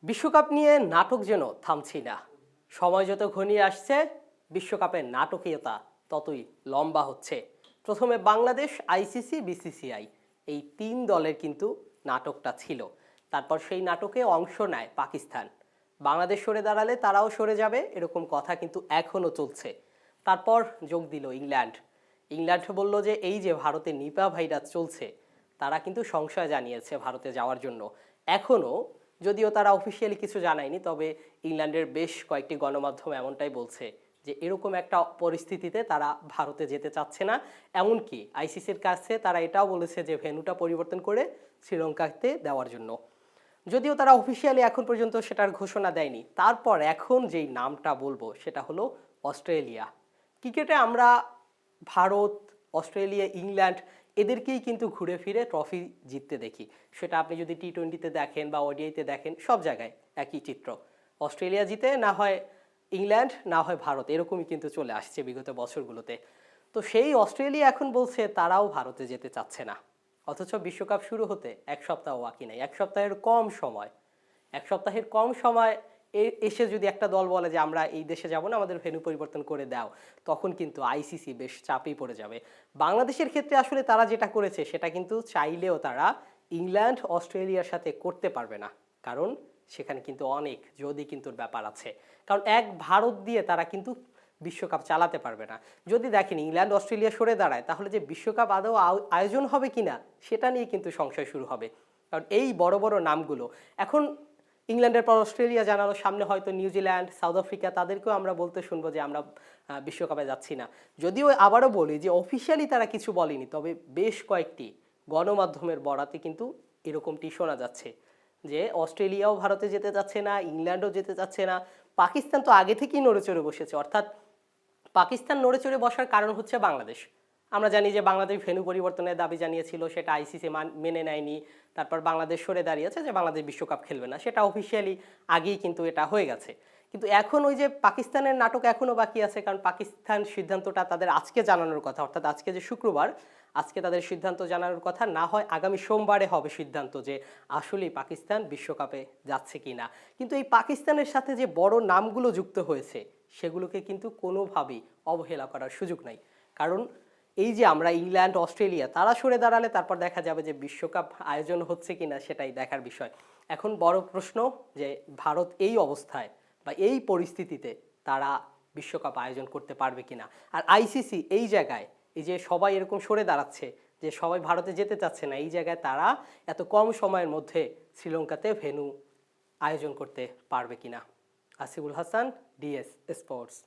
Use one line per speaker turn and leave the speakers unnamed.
বিশ্বকাপ নিয়ে নাটক যেন থামছি না। সময় যত ঘনিয়ে আসছে, বিশ্বকাপের নাটকীয়তা ততই লম্বা হচ্ছে। প্রথমে বাংলাদেশ, আইসিসি, বিসিসিআই এই তিন দলের কিন্তু নাটকটা ছিল। তারপর সেই নাটকে অংশ নেয় পাকিস্তান। বাংলাদেশ সরে দাঁড়ালে তারাও সরে যাবে, এরকম কথা কিন্তু এখনো চলছে। তারপর যোগ দিল ইংল্যান্ড। ইংল্যান্ড বলল যে এই যে ভারতে নিপা ভাইরাস চলছে, তারা কিন্তু সংশয় জানিয়েছে ভারতে যাওয়ার জন্য। এখনো যদিও তারা অফিসিয়ালি কিছু জানায়নি, তবে ইংল্যান্ডের বেশ কয়েকটি গণমাধ্যম এমনটাই বলছে যে এরকম একটা পরিস্থিতিতে তারা ভারতে যেতে চাচ্ছে না। এমনকি আইসিসির কাছে তারা এটাও বলেছে যে ভেন্যুটা পরিবর্তন করে শ্রীলঙ্কাতে দেওয়ার জন্য। যদিও তারা অফিসিয়ালি এখন পর্যন্ত সেটার ঘোষণা দেয়নি। তারপর এখন যেই নামটা বলবো সেটা হলো অস্ট্রেলিয়া। ক্রিকেটে আমরা ভারত, অস্ট্রেলিয়া, ইংল্যান্ড এদেরকেই কিন্তু ঘুরে ফিরে ট্রফি জিততে দেখি। সেটা আপনি যদি টি-20-তে দেখেন বা ওডিআইতে দেখেন, সব জায়গায় একই চিত্র। অস্ট্রেলিয়া জিতে, না হয় ইংল্যান্ড, না হয় ভারত, এরকমই কিন্তু চলে আসছে বিগত বছরগুলোতে। তো সেই অস্ট্রেলিয়া এখন বলছে তারাও ভারতে যেতে চাচ্ছে না। অথচ বিশ্বকাপ শুরু হতে এক সপ্তাহ বাকি নাই, এক সপ্তাহের কম সময় এসে যদি একটা দল বলে যে আমরা এই দেশে যাব না, আমাদের ভেন্যু পরিবর্তন করে দাও, তখন কিন্তু আইসিসি বেশ চাপেই পড়ে যাবে। বাংলাদেশের ক্ষেত্রে আসলে তারা যেটা করেছে সেটা কিন্তু চাইলেও তারা ইংল্যান্ড, অস্ট্রেলিয়ার সাথে করতে পারবে না। কারণ সেখানে কিন্তু অনেক যদি কিন্তু ব্যাপার আছে। কারণ এক ভারত দিয়ে তারা কিন্তু বিশ্বকাপ চালাতে পারবে না। যদি দেখেন ইংল্যান্ড, অস্ট্রেলিয়া সরে দাঁড়ায়, তাহলে যে বিশ্বকাপ আদৌ আয়োজন হবে কিনা সেটা নিয়ে কিন্তু সংশয় শুরু হবে। কারণ এই বড় বড় নামগুলো এখন ইংল্যান্ডের পর অস্ট্রেলিয়া জানালো, সামনে হয়তো নিউজিল্যান্ড, সাউথ আফ্রিকা, তাদেরকেও আমরা বলতে শুনবো যে আমরা বিশ্বকাপে যাচ্ছি না। যদিও আবারও বলি যে অফিসিয়ালি তারা কিছু বলেনি, তবে বেশ কয়েকটি গণমাধ্যমের বরাতে কিন্তু এরকমটি শোনা যাচ্ছে যে অস্ট্রেলিয়াও ভারতে যেতে চাচ্ছে না, ইংল্যান্ডও যেতে চাচ্ছে না। পাকিস্তান তো আগে থেকেই নড়েচড়ে বসেছে। অর্থাৎ পাকিস্তান নড়েচড়ে বসার কারণ হচ্ছে বাংলাদেশ। আমরা জানি যে বাংলাদেশ ভেন্যু পরিবর্তনের দাবি জানিয়েছিল, সেটা আইসিসি মেনে নেয়নি। তারপর বাংলাদেশ সরে দাঁড়িয়েছে যে বাংলাদেশ বিশ্বকাপ খেলবে না, সেটা অফিসিয়ালি আগেই কিন্তু এটা হয়ে গেছে। কিন্তু এখন ওই যে পাকিস্তানের নাটক এখনো বাকি আছে, কারণ পাকিস্তান সিদ্ধান্তটা তাদের আজকে জানানোর কথা, অর্থাৎ আজকে যে শুক্রবার, আজকে তাদের সিদ্ধান্ত জানানোর কথা, না হয় আগামী সোমবারে হবে সিদ্ধান্ত যে আসলেই পাকিস্তান বিশ্বকাপে যাচ্ছে কি না। কিন্তু এই পাকিস্তানের সাথে যে বড় নামগুলো যুক্ত হয়েছে সেগুলোকে কিন্তু কোনোভাবেই অবহেলা করার সুযোগ নাই। কারণ এই যে আমরা ইংল্যান্ড, অস্ট্রেলিয়া তারা সরে দাঁড়ালে তারপর দেখা যাবে যে বিশ্বকাপ আয়োজন হচ্ছে কিনা সেটাই দেখার বিষয়। এখন বড় প্রশ্ন যে ভারত এই অবস্থায় বা এই পরিস্থিতিতে তারা বিশ্বকাপ আয়োজন করতে পারবে কিনা। আর আইসিসি এই জায়গায়, এই যে সবাই এরকম সরে দাঁড়াচ্ছে, যে সবাই ভারতে যেতে চাচ্ছে না, এই জায়গায় তারা এত কম সময়ের মধ্যে শ্রীলঙ্কাতে ভেন্যু আয়োজন করতে পারবে কিনা। Asiful Hasan, DS sports.